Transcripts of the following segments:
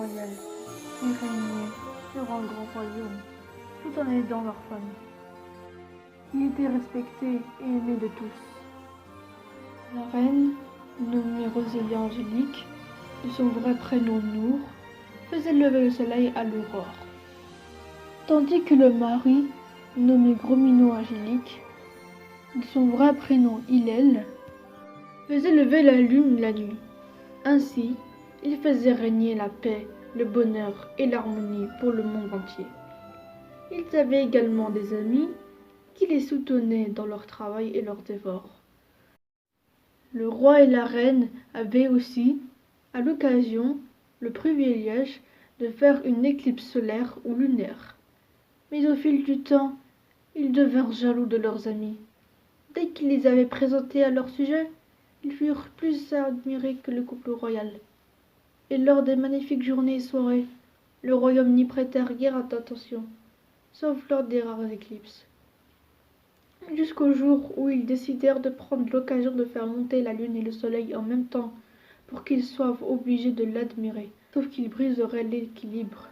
royal et régnaient sur un grand royaume, tout en aidant leur famille. Il était respecté et aimé de tous. La reine, nommée Rosélia Angélique, de son vrai prénom Nour, faisait lever le soleil à l'aurore, tandis que le mari, nommé Gros Minou Angélique, de son vrai prénom Hillel, faisait lever la lune la nuit. Ainsi, il faisait régner la paix, le bonheur et l'harmonie pour le monde entier. Ils avaient également des amis qui les soutenaient dans leur travail et leurs efforts. Le roi et la reine avaient aussi, à l'occasion, le privilège de faire une éclipse solaire ou lunaire. Mais au fil du temps, ils devinrent jaloux de leurs amis. Dès qu'ils les avaient présentés à leur sujet, ils furent plus admirés que le couple royal. Et lors des magnifiques journées et soirées, le royaume n'y prêta guère attention, sauf lors des rares éclipses. Jusqu'au jour où ils décidèrent de prendre l'occasion de faire monter la lune et le soleil en même temps pour qu'ils soient obligés de l'admirer, sauf qu'ils briseraient l'équilibre.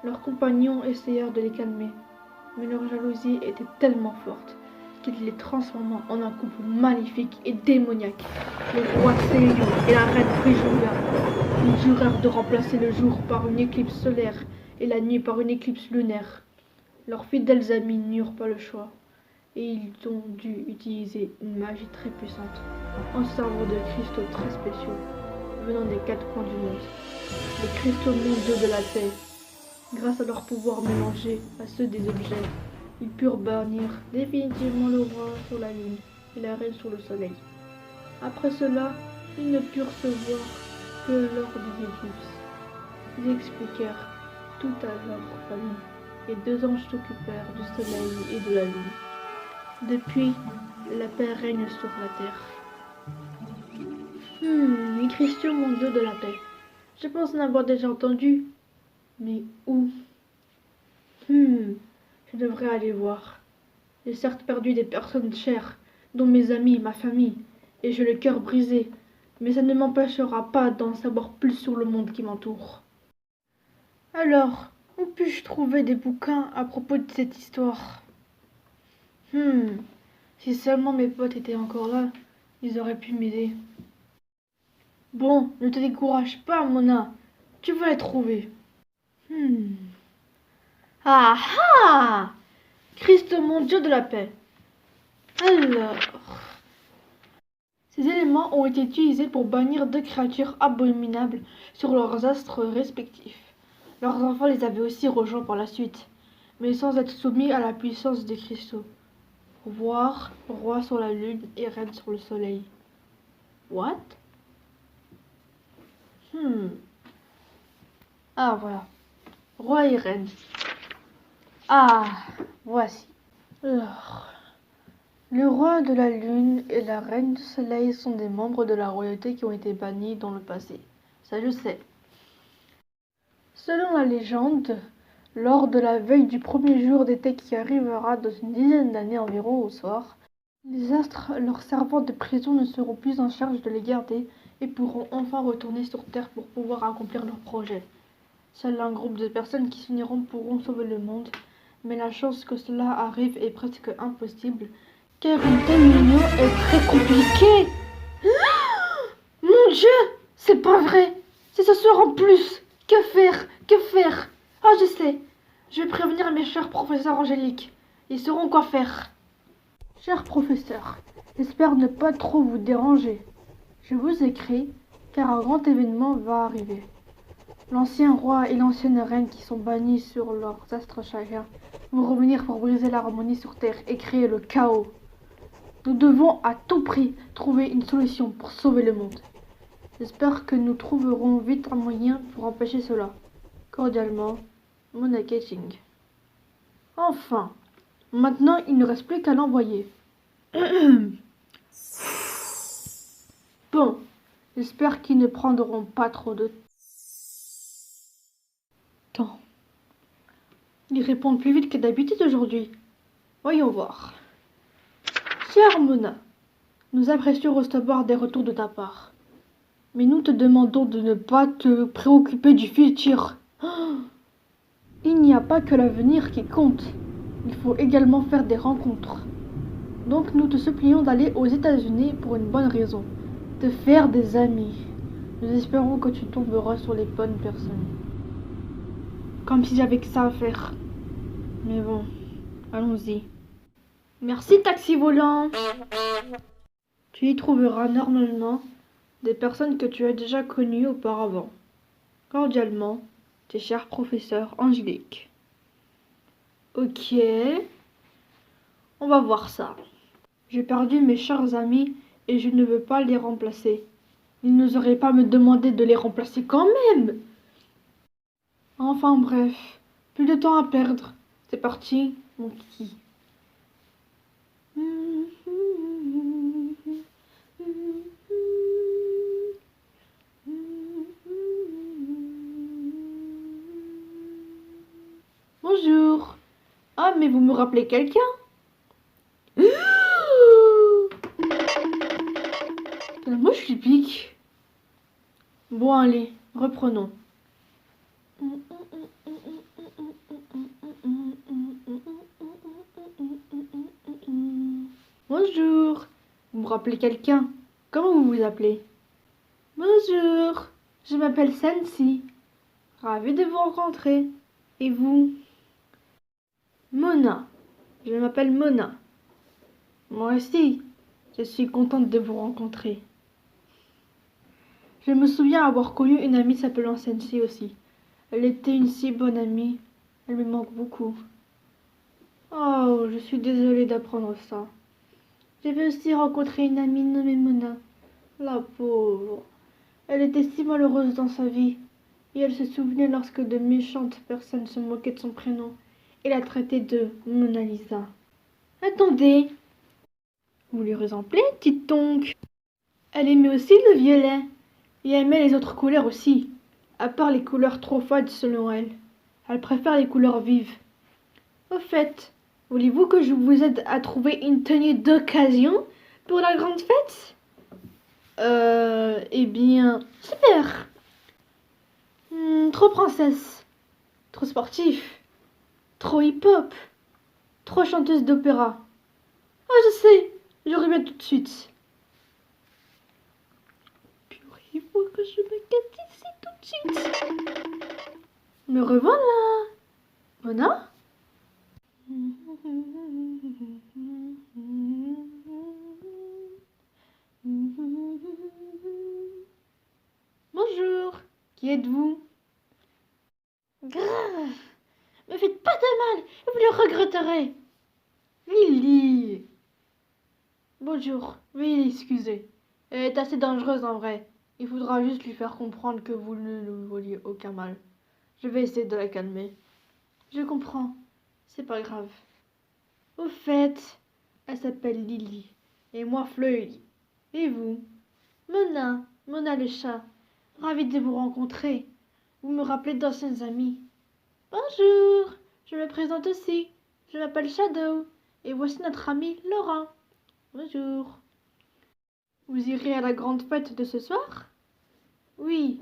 Leurs compagnons essayèrent de les calmer, mais leur jalousie était tellement forte qu'il les transforma en un couple maléfique et démoniaque. Le roi Célion et la reine Frigiolia, ils jurèrent de remplacer le jour par une éclipse solaire et la nuit par une éclipse lunaire. Leurs fidèles amis n'eurent pas le choix, et ils ont dû utiliser une magie très puissante, en servant de cristaux très spéciaux, venant des quatre coins du monde. Les cristaux mondiaux de la paix. Grâce à leur pouvoir mélangé à ceux des objets, ils purent bannir définitivement le roi sur la lune et la reine sur le soleil. Après cela, ils ne purent se voir que lors des éclipses. Ils expliquèrent tout à leur famille, et deux anges s'occupèrent du soleil et de la lune. Depuis, la paix règne sur la terre. Les cristaux mondiaux de la paix. Je pense en avoir déjà entendu. Mais où? Je devrais aller voir. J'ai certes perdu des personnes chères, dont mes amis et ma famille, et j'ai le cœur brisé, mais ça ne m'empêchera pas d'en savoir plus sur le monde qui m'entoure. Alors, où puis-je trouver des bouquins à propos de cette histoire? Si seulement mes potes étaient encore là, ils auraient pu m'aider. Bon, ne te décourage pas, Mona. Tu vas les trouver. Ah ah! Christ mon Dieu de la paix. Alors, ces éléments ont été utilisés pour bannir deux créatures abominables sur leurs astres respectifs. Leurs enfants les avaient aussi rejoints par la suite, mais sans être soumis à la puissance des cristaux. Voir roi sur la lune et reine sur le soleil. What? Ah voilà. Roi et reine. Ah, voici. Alors, le roi de la lune et la reine du soleil sont des membres de la royauté qui ont été bannis dans le passé. Ça je sais. Selon la légende, lors de la veille du premier jour d'été qui arrivera dans une dizaine d'années environ au soir, les astres leur servant de prison ne seront plus en charge de les garder et pourront enfin retourner sur Terre pour pouvoir accomplir leurs projets. Seul un groupe de personnes qui s'uniront pourront sauver le monde, mais la chance que cela arrive est presque impossible, car une telle union est très compliquée. Mon Dieu, c'est pas vrai. C'est ce soir en plus. Que faire? Que faire? Ah, je sais. Je vais prévenir mes chers professeurs angéliques. Ils sauront quoi faire. Cher professeur, j'espère ne pas trop vous déranger. Je vous écris, car un grand événement va arriver. L'ancien roi et l'ancienne reine qui sont bannis sur leurs astres chacun vont revenir pour briser l'harmonie sur Terre et créer le chaos. Nous devons à tout prix trouver une solution pour sauver le monde. J'espère que nous trouverons vite un moyen pour empêcher cela. Cordialement, Mona Ketching. Enfin, maintenant il ne reste plus qu'à l'envoyer. Bon, j'espère qu'ils ne prendront pas trop de temps. Ils répondent plus vite que d'habitude aujourd'hui. Voyons voir. Chère Mona, nous apprécions recevoir des retours de ta part. Mais nous te demandons de ne pas te préoccuper du futur. Il n'y a pas que l'avenir qui compte. Il faut également faire des rencontres. Donc nous te supplions d'aller aux États-Unis pour une bonne raison. Te faire des amis. Nous espérons que tu tomberas sur les bonnes personnes. Comme si j'avais que ça à faire. Mais bon, allons-y. Merci taxi volant. Tu y trouveras normalement des personnes que tu as déjà connues auparavant. Cordialement, tes chers professeurs Angélique. Ok, on va voir ça. J'ai perdu mes chers amis et je ne veux pas les remplacer. Ils n'oseraient pas me demander de les remplacer quand même. Enfin bref, plus de temps à perdre. C'est parti, mon kiki. Bonjour. Ah, mais vous me rappelez quelqu'un? Moi, je suis pique. Bon, allez, reprenons. Bonjour. Vous me rappelez quelqu'un? Comment vous vous appelez? Bonjour. Je m'appelle Sensi. Ravie de vous rencontrer. Et vous? Mona. Je m'appelle Mona. Moi aussi. Je suis contente de vous rencontrer. Je me souviens avoir connu une amie s'appelant Sensi aussi. Elle était une si bonne amie. Elle me manque beaucoup. Oh, je suis désolée d'apprendre ça. J'avais aussi rencontré une amie nommée Mona. La pauvre. Elle était si malheureuse dans sa vie. Et elle se souvenait lorsque de méchantes personnes se moquaient de son prénom et la traitaient de Mona Lisa. Attendez. Vous lui ressemblez, dites donc. Elle aimait aussi le violet. Et aimait les autres couleurs aussi. À part les couleurs trop fades selon elle. Elle préfère les couleurs vives. Au fait, voulez-vous que je vous aide à trouver une tenue d'occasion pour la grande fête? Eh bien, super. Trop princesse, trop sportif, trop hip-hop, trop chanteuse d'opéra. Ah, je sais, je reviens tout de suite. Purée, il faut que je me casse ici tout de suite. Me revoilà. Mona? Bonjour, qui êtes-vous? Grrr, me faites pas de mal, vous le regretterez. Lily. Bonjour, veuillez l'excuser. Elle est assez dangereuse en vrai. Il faudra juste lui faire comprendre que vous ne lui vouliez aucun mal. Je vais essayer de la calmer. Je comprends, c'est pas grave. Au fait, elle s'appelle Lily. Et moi Fleury. Et vous? Mona, Mona le chat. Ravie de vous rencontrer. Vous me rappelez d'anciens amis. Bonjour, je me présente aussi. Je m'appelle Shadow. Et voici notre amie Laura. Bonjour. Vous irez à la grande fête de ce soir? Oui.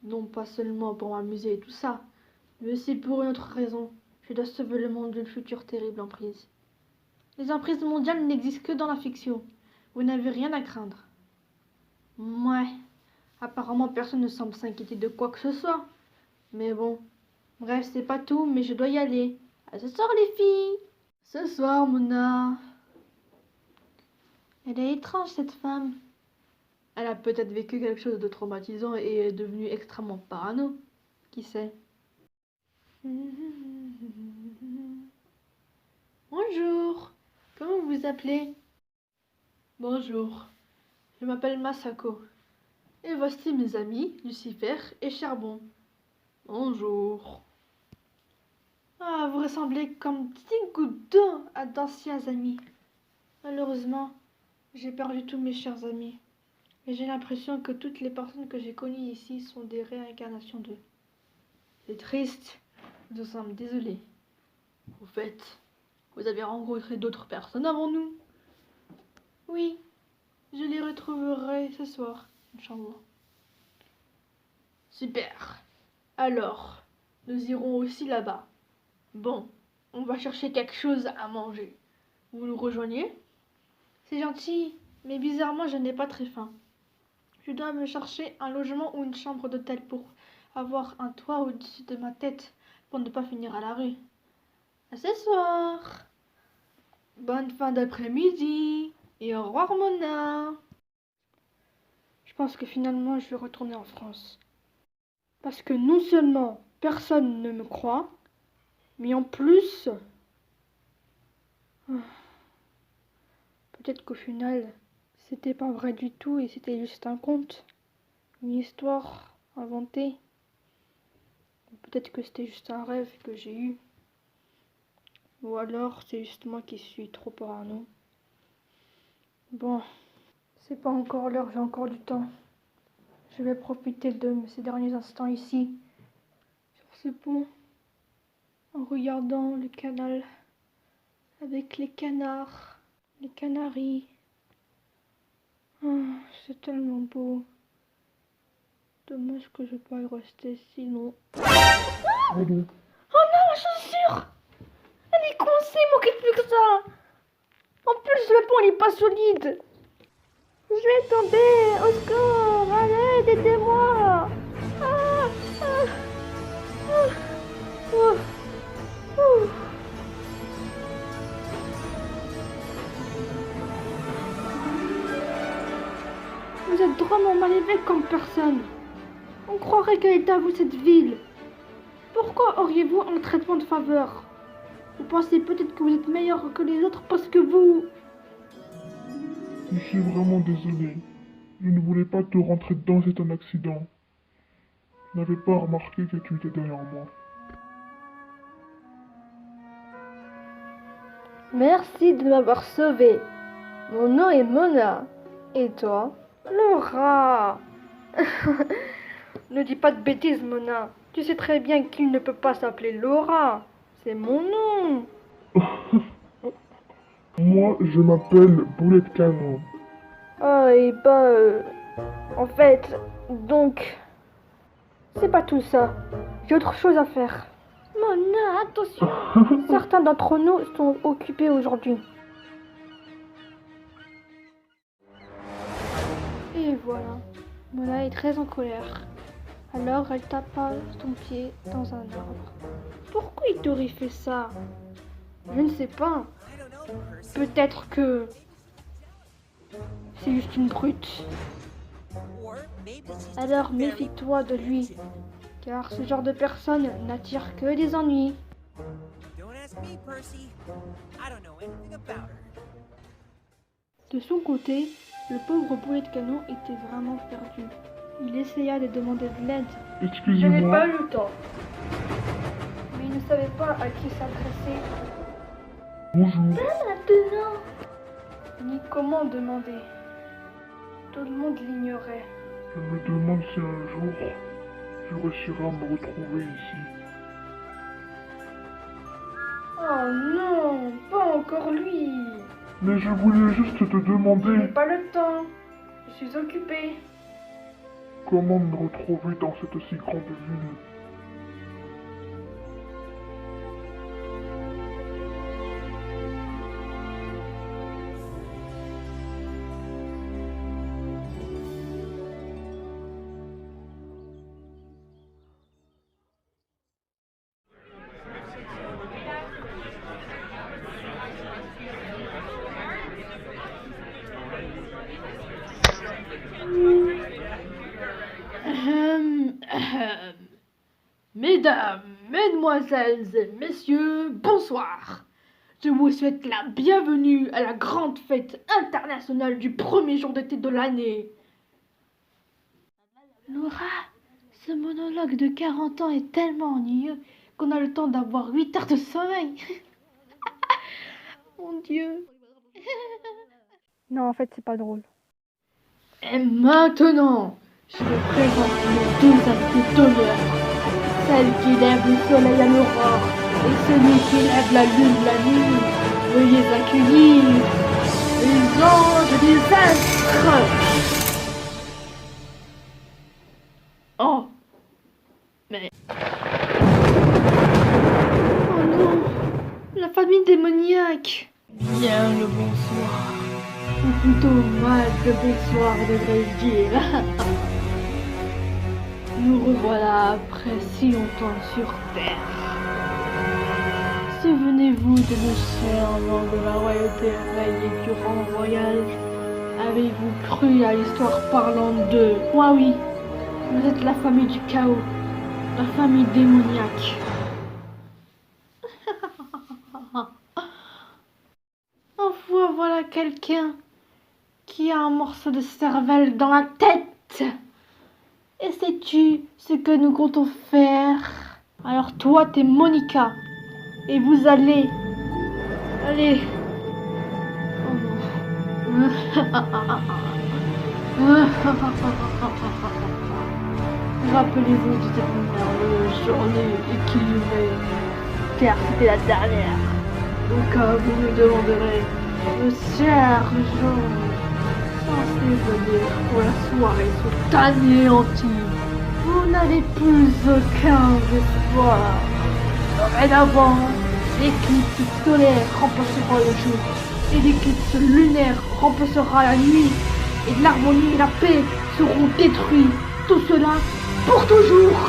Non pas seulement pour m'amuser et tout ça, mais aussi pour une autre raison. Je dois sauver le monde d'une future terrible emprise. Les emprises mondiales n'existent que dans la fiction. Vous n'avez rien à craindre. Ouais. Apparemment, personne ne semble s'inquiéter de quoi que ce soit. Mais bon. Bref, c'est pas tout, mais je dois y aller. À ce soir, les filles. Ce soir, Mona. Elle est étrange, cette femme. Elle a peut-être vécu quelque chose de traumatisant et est devenue extrêmement parano. Qui sait? Bonjour. Comment vous vous appelez? Bonjour. Je m'appelle Masako. Et voici mes amis, Lucifer et Charbon. Bonjour. Ah, vous ressemblez comme petit goutte d'eau à d'anciens amis. Malheureusement, j'ai perdu tous mes chers amis. Et j'ai l'impression que toutes les personnes que j'ai connues ici sont des réincarnations d'eux. C'est triste. Nous sommes désolés. Au fait, vous avez rencontré d'autres personnes avant nous? Oui, je les retrouverai ce soir, Inch'Allah. Super. Alors, nous irons aussi là-bas. Bon, on va chercher quelque chose à manger. Vous nous rejoignez? C'est gentil, mais bizarrement, je n'ai pas très faim. Je dois me chercher un logement ou une chambre d'hôtel pour avoir un toit au-dessus de ma tête pour ne pas finir à la rue. À ce soir. Bonne fin d'après-midi et au revoir Mona. Je pense que finalement je vais retourner en France. Parce que non seulement personne ne me croit, mais en plus, peut-être qu'au final, c'était pas vrai du tout et c'était juste un conte, une histoire inventée. Peut-être que c'était juste un rêve que j'ai eu. Ou alors c'est juste moi qui suis trop parano. Bon, c'est pas encore l'heure, j'ai encore du temps. Je vais profiter de ces derniers instants ici, sur ce pont, en regardant le canal, avec les canards, les canaris. Ah, c'est tellement beau. Dommage que je peux y rester sinon. Allô. Oh non, ma chaussure! Elle est coincée, il manquait plus que ça! En plus, le pont, il est pas solide! Je vais tomber! Au secours! Allez, aidez-moi! Ah, ah, ah, oh, oh. Vous êtes drôlement mal élevé comme personne. On croirait qu'elle est à vous cette ville. Pourquoi auriez-vous un traitement de faveur? Vous pensez peut-être que vous êtes meilleur que les autres parce que vous... Je suis vraiment désolé. Je ne voulais pas te rentrer dedans, c'est un accident. Je n'avais pas remarqué que tu étais derrière moi. Merci de m'avoir sauvé. Mon nom est Mona. Et toi? Laura. Ne dis pas de bêtises, Mona. Tu sais très bien qu'il ne peut pas s'appeler Laura. C'est mon nom. Moi, je m'appelle Boulet Canon. Ah, et bah... en fait, donc... C'est pas tout ça. J'ai autre chose à faire. Mona, attention. Certains d'entre nous sont occupés aujourd'hui. Et voilà. Mona est très en colère. Alors elle tapa son pied dans un arbre. Pourquoi il t'aurait fait ça? Je ne sais pas. Peut-être que c'est juste une brute. Alors méfie-toi de lui, car ce genre de personne n'attire que des ennuis. De son côté, le pauvre boulet de canon était vraiment perdu. Il essaya de demander de l'aide. Je n'avais Excusez-moi. pas eu le temps. Mais il ne savait pas à qui s'adresser. Bonjour. Maintenant, ni comment demander. Tout le monde l'ignorait. Je me demande si un jour, tu réussiras à me retrouver ici. Oh non, pas encore lui. Mais je voulais juste te Je n'ai demander pas le temps. Je suis occupée. comment me retrouver dans cette si grande ville. Mesdames, mesdemoiselles et messieurs, bonsoir. Je vous souhaite la bienvenue à la grande fête internationale du premier jour d'été de l'année. Laura, ce monologue de 40 ans est tellement ennuyeux qu'on a le temps d'avoir 8 heures de sommeil. Mon Dieu. Non, en fait, c'est pas drôle. Et maintenant, je vous présente mes deux invités d'honneur. Celle qui lève le soleil à l'aurore et celui qui lève la lune la nuit. Veuillez accueillir les anges des astres. Oh, famille démoniaque. Bien le bonsoir. Ou plutôt mal le bonsoir, devrais-je dire. Nous revoilà après si longtemps sur Terre. Souvenez-vous de nos chers lors de la royauté règne durant le voyage. Avez-vous cru à l'histoire parlante d'eux? Moi oui, vous êtes la famille du chaos, la famille démoniaque. Enfin, voilà quelqu'un qui a un morceau de cervelle dans la tête. Et sais-tu ce que nous comptons faire? Alors toi, t'es Monica. Et vous allez... Allez... Oh non. Rappelez-vous de cette merveilleuse journée équilibrée, car c'était la dernière. Au cas où vous me demanderez, le sergent censé venir pour la soirée sont anéantis. Vous n'avez plus aucun espoir. Dorénavant, l'éclipse solaire remplacera le jour, et l'éclipse lunaire remplacera la nuit, et l'harmonie et la paix seront détruits. Tout cela pour toujours.